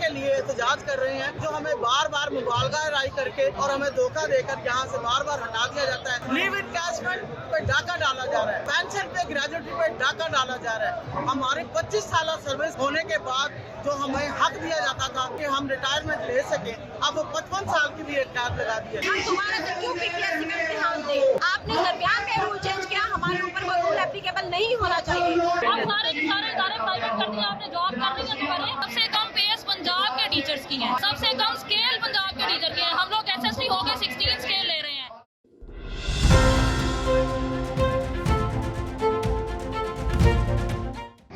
के लिए एहतजाज कर रहे हैं, जो हमें बार बार मुबालगा राय करके और हमें धोखा देकर यहाँ से बार बार हटा दिया जाता है। लीव इनकैशमेंट पे डाका डाला जा रहा है, पेंशन पे ग्रेजुएटी पे डाका डाला जा रहा है। हमारी 25 साल सर्विस होने के बाद जो हमें हक दिया जाता था कि हम रिटायरमेंट ले सके, अब वो 55 साल की भी एक कैद लगा दी है। हम दोबारा से क्यों PPSC में इम्तिहान दें? आपने दरमियान में रूल चेंज किया, हमारे ऊपर वो रूल एप्लीकेबल नहीं होना चाहिए। अब सारे इदारे प्राइवेट कर दिए, आपने जॉब कर दी है। सबसे कम पेस पंजाब के टीचर्स की है, सबसे कम स्केल पंजाब के टीचर के हैं। हम लोग SST हो गए 16 स्केल ले रहे हैं।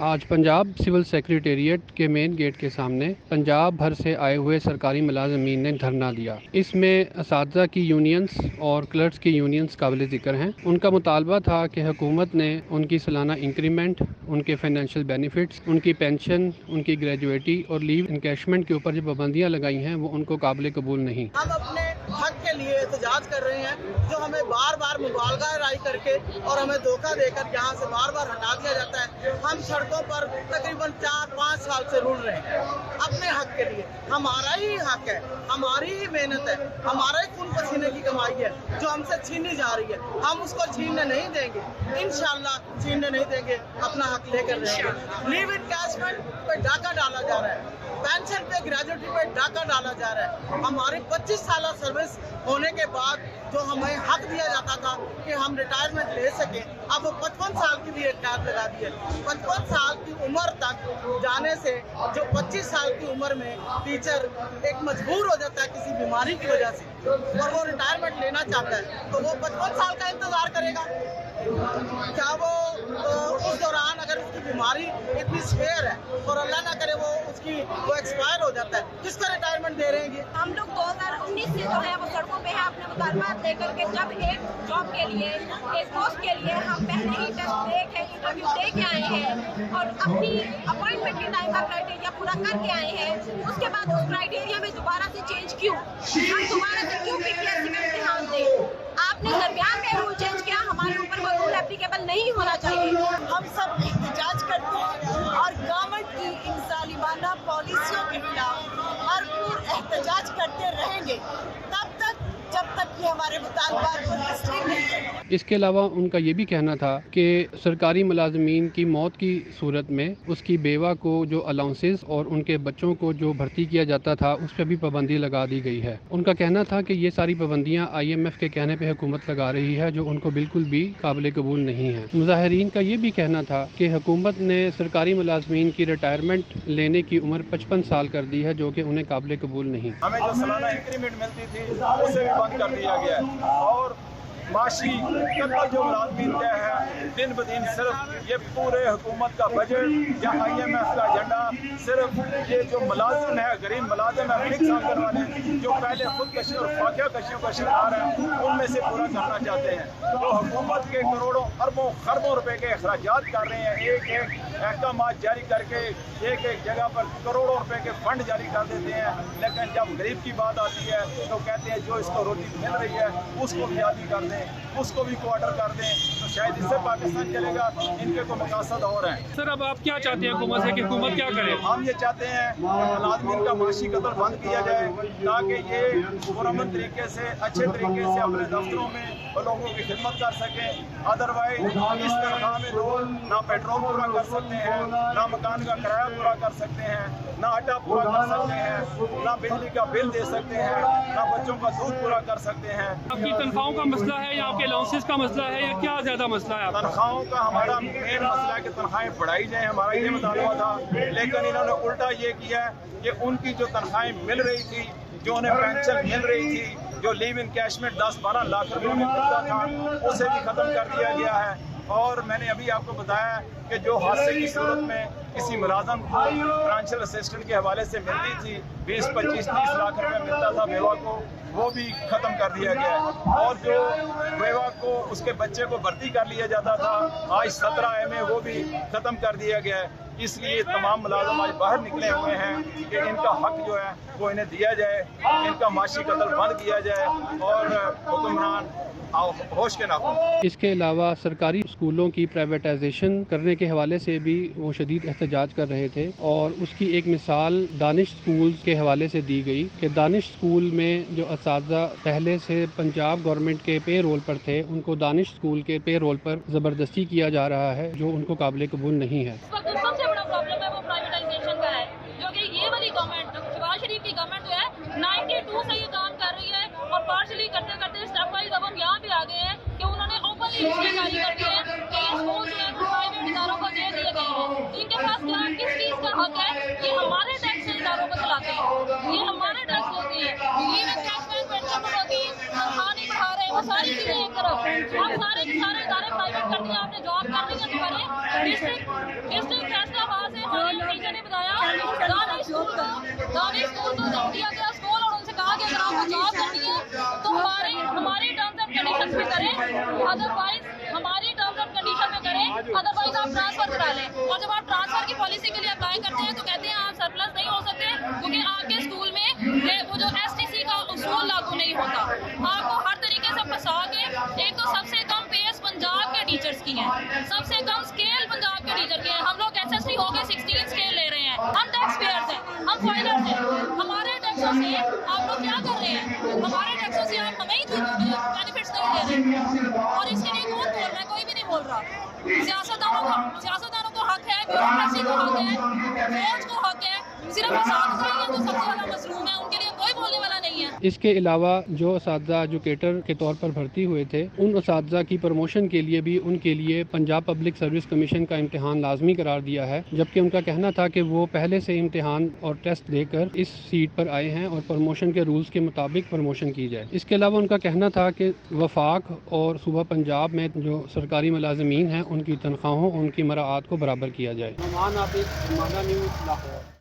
आज पंजाब सिविल सेक्रेटेरिएट के मेन गेट के सामने पंजाब भर से आए हुए सरकारी मुलाजमीन ने धरना दिया। इसमें असातिज़ा की यूनियंस और क्लर्क्स की यूनियंस काबिल ज़िक्र हैं। उनका मुतालबा था कि हुकूमत ने उनकी सालाना इंक्रीमेंट, उनके फाइनेंशियल बेनिफिट्स, उनकी पेंशन, उनकी ग्रेजुएटी और लीव इनकैशमेंट के ऊपर जो पाबंदियाँ लगाई हैं वो उनको काबिल कबूल नहीं। हम अपने हक के लिए एहतजाज कर रहे हैं, जो हमें बार बार मुबालगा राय करके और हमें धोखा देकर यहाँ से बार बार हटा दिया जाता है। हम सड़कों पर तकरीबन 4-5 साल से रुल रहे हैं अपने हक के लिए। हमारा ही हक है, हमारी ही मेहनत है, हमारा ही खून पसीने की कमाई है जो हमसे छीनी जा रही है। हम उसको छीनने नहीं देंगे, इंशाल्लाह छीनने नहीं देंगे, अपना हक लेकर रहेंगे। लीव इनकैशमेंट पे डाका डाला जा रहा है, पेंशन पे ग्रेजुएटी पे डाका डाला जा रहा है। हमारी 25 साल सर्विस होने के बाद जो हमें हक दिया जाता था कि हम रिटायरमेंट ले सके, अब वो 55 साल की भी एक कैद लगा दी है। 55 साल की उम्र तक जाने से जो 25 साल की उम्र में टीचर एक मजबूर हो जाता है किसी बीमारी की वजह से और वो रिटायरमेंट लेना चाहता है, तो वो 55 साल का इंतजार करेगा क्या? वो उस दौरान अगर उसकी बीमारी इतनी स्पेयर है और अल्लाह ना करे वो एक्सपायर हो जाता है, किसका रिटायरमेंट दे रहे हैं? हम लोग 2019 से जो है वो सड़कों पे है अपने मुतालबात लेकर के। जब एक जॉब के लिए, एक पोस्ट के लिए हम पहले ही टेस्ट दे के इंटरव्यू दे के आए हैं और अपनी अपॉइंटमेंट के टाइम का क्राइटेरिया पूरा करके आए हैं, उसके बाद उस क्राइटेरिया में दोबारा से चेंज क्यों? हम दोबारा से क्यों PPSC में इम्तिहान दें? आपने दरमियान में रूल चेंज किया, हमारे ऊपर वो रूल एप्लीकेबल नहीं होना चाहिए। हम सब एहतजाज करते हैं और गवर्नमेंट की इन जालिमाना पॉलिसियों के खिलाफ भरपूर एहतजाज करते रहेंगे तब तक जब तक कि हमारे मुतालबात पर तस्लीम नहीं है। इसके अलावा उनका ये भी कहना था कि सरकारी मुलाजमीन की मौत की सूरत में उसकी बेवा को जो अलाउंसेस और उनके बच्चों को जो भर्ती किया जाता था उस पर भी पाबंदी लगा दी गई है। उनका कहना था कि ये सारी पाबंदियां IMF के कहने पे हुकूमत लगा रही है, जो उनको बिल्कुल भी काबिल कबूल नहीं है। मुजाहिरीन का ये भी कहना था कि हुकूमत ने सरकारी मुलाजमीन की रिटायरमेंट लेने की उम्र 55 साल कर दी है, जो कि उन्हें काबिल कबूल नहीं। हमें जो सालाना इंक्रीमेंट मिलती थी उसे भी बंद कर दिया गया है और माशी कतल जो मुलाजमीन का है दिन ब दिन सिर्फ ये पूरे हुकूमत का बजट या IMF का एजेंडा सिर्फ ये जो मुलाजिम है, गरीब मुलाजिम है, फिक्स आंकड़ वाले जो पहले खुदकशी और फाकिया कशियों का शिकार है, उनमें से पूरा करना चाहते हैं। तो हुकूमत के करोड़ों अरबों खरबों रुपए के अखराजात कर रहे हैं, एक एक अहकाम जारी करके एक एक जगह पर करोड़ों रुपए के फंड जारी कर देते हैं, लेकिन जब गरीब की बात आती है तो कहते हैं जो इसको रोटी मिल रही है उसको भी आदी कर दें, उसको भी क्वार्टर कर दें, तो शायद इससे पाकिस्तान चलेगा। इनके तो मकासद और हैं। सर, अब आप क्या चाहते हैं हुकूमत से कि हुकूमत क्या करे? हम ये चाहते हैं कि मुलाजमीन का माशी कत्ल बंद किया जाए ताकि ये पुरअमन तरीके से, अच्छे तरीके से अपने दफ्तरों में लोगों की खिदमत कर सकें। अदरवाइज इस तनख्वाह में लोग ना पेट्रोल पूरा कर सकते हैं, ना मकान का किराया पूरा कर सकते हैं, ना आटा पूरा कर सकते हैं, ना बिजली का बिल दे सकते हैं, ना बच्चों का दूध पूरा कर सकते हैं। आपकी तनख्वाहों का मसला है या आपके अलाउंसेस का मसला है या क्या ज्यादा मसला है? तनख्वाहों का हमारा मेन मसला है कि तनख्वाहें बढ़ाई जाए, हमारा ये मुतालबा था, लेकिन इन्होंने उल्टा ये किया कि उनकी जो तनख्वाहें मिल रही थी, जो उन्हें पेंशन मिल रही थी, जो लीव इनकैशमेंट 10-12 लाख रुपये में मिलता था, उसे भी ख़त्म कर दिया गया है। और मैंने अभी आपको बताया कि जो हादसे की सूरत में किसी मुलाजम को फाइनेंशियल असिस्टेंट के हवाले से मिलती थी 20, 25, 30 लाख रुपए मिलता था बेवा को, वो भी ख़त्म कर दिया गया है। और जो बेवा को उसके बच्चे को भर्ती कर लिया जाता था आज 17 में, वो भी ख़त्म कर दिया गया है। اس لیے تمام ملازم آج باہر نکلے ہوئے ہیں کہ ان کا حق جو ہے وہ انہیں دیا جائے، ان کا معاشی قتل بند کیا جائے اور حکمران ہوش کے ناخن۔ اس کے علاوہ سرکاری اسکولوں کی پرائیویٹائزیشن کرنے کے حوالے سے بھی وہ شدید احتجاج کر رہے تھے، اور اس کی ایک مثال دانش اسکولز کے حوالے سے دی گئی کہ دانش اسکول میں جو اساتذہ پہلے سے پنجاب گورنمنٹ کے پے رول پر تھے، ان کو دانش اسکول کے پے رول پر زبردستی کیا جا رہا ہے، جو ان کو قابل قبول نہیں ہے۔ اس وقت جو سب سے بڑا پرابلم ہے وہ پرائیویٹائزیشن کا ہے، جو کہ یہ والی گورنمنٹ شہباز شریف کی گورنمنٹ جو ہے 92 سے یہ کام کر رہی ہے، اور پارشلی کرتے کرتے اسٹیپ وائز اب ہم یہاں پہ آ گئے ہیں کہ انہوں نے اوپنلی اس جاری کر دی ہے کہ یہ اسکول جو ہے پرائیویٹ اداروں کو دے دیے گئے ہیں۔ ان کے پاس کیا کس چیز کا حق ہے؟ یہ ہمارے ٹیکس سے اداروں کو چلاتے ہیں، یہ ہمارے ٹیکس ہوتے ہیں، ایون کیش بینک پینشن بڑھوتی تنخواہ نہیں بڑھا رہے، وہ ساری چیزیں ایک طرف، آپ سارے کے سارے ادارے پرائیویٹ کر دیا، آپ نے جاب کرنی ہے تو کریں۔ ڈسٹرکٹ فیصلہ آباد سے ہمارے ٹیچر نے بتایا دانش اسکول کو دیا گیا اسکول، اور ان سے کہا کہ اگر آپ کو جاب کرنی ہے تو ہماری ٹرمز اینڈ کنڈیشن میں کریں، ادروائز ہماری ٹرمز اینڈ کنڈیشن میں کریں، ادروائز آپ ٹرانسفر کرا لیں۔ اور جب آپ ٹرانسفر کی پالیسی کے لیے اپلائی کرتے ہیں تو کہتے ہیں آپ سرپلس نہیں ہو سکتے کیونکہ آپ کے اسکول میں وہ جو STC کا اصول لاگو نہیں ہوتا۔ آپ کو ہر طریقے سے پھنسا کے، ایک تو سب سے کم پیس پنجاب کے ٹیچرز کی ہے، سب سے کم اسکیل پنجاب کے ٹیچر کی ہے، ہم لوگ SST ہو کے 16 اسکیل لے رہے ہیں، ہم ٹیکس پیئرز ہیں، ہم فائلرز ہیں، ہمارے ٹیکسوں سے آپ لوگ کیا کر رہے ہیں؟ ہمارے ٹیکسوں سے آپ ہمیں ہی بینیفٹس نہیں دے رہے، اور اس کے لیے کون بول رہا ہے؟ کوئی بھی نہیں بول رہا۔ سیاستدانوں کو حق ہے، بیوروکریسی کو حق ہے، فوج کو حق ہے، صرف اساتذہ ہی ہیں جو سب سے زیادہ مظلوم ہیں، ان کے لیے کوئی بولنے والا نہیں ہے۔ اس کے علاوہ جو اساتذہ ایجوکیٹر کے طور پر بھرتی ہوئے تھے، ان اساتذہ کی پروموشن کے لیے بھی ان کے لیے پنجاب پبلک سروس کمیشن کا امتحان لازمی قرار دیا ہے، جبکہ ان کا کہنا تھا کہ وہ پہلے سے امتحان اور ٹیسٹ دے کر اس سیٹ پر آئے ہیں اور پروموشن کے رولز کے مطابق پروموشن کی جائے۔ اس کے علاوہ ان کا کہنا تھا کہ وفاق اور صوبہ پنجاب میں جو سرکاری ملازمین ہیں ان کی تنخواہوں، ان کی مراعات کو برابر کیا جائے۔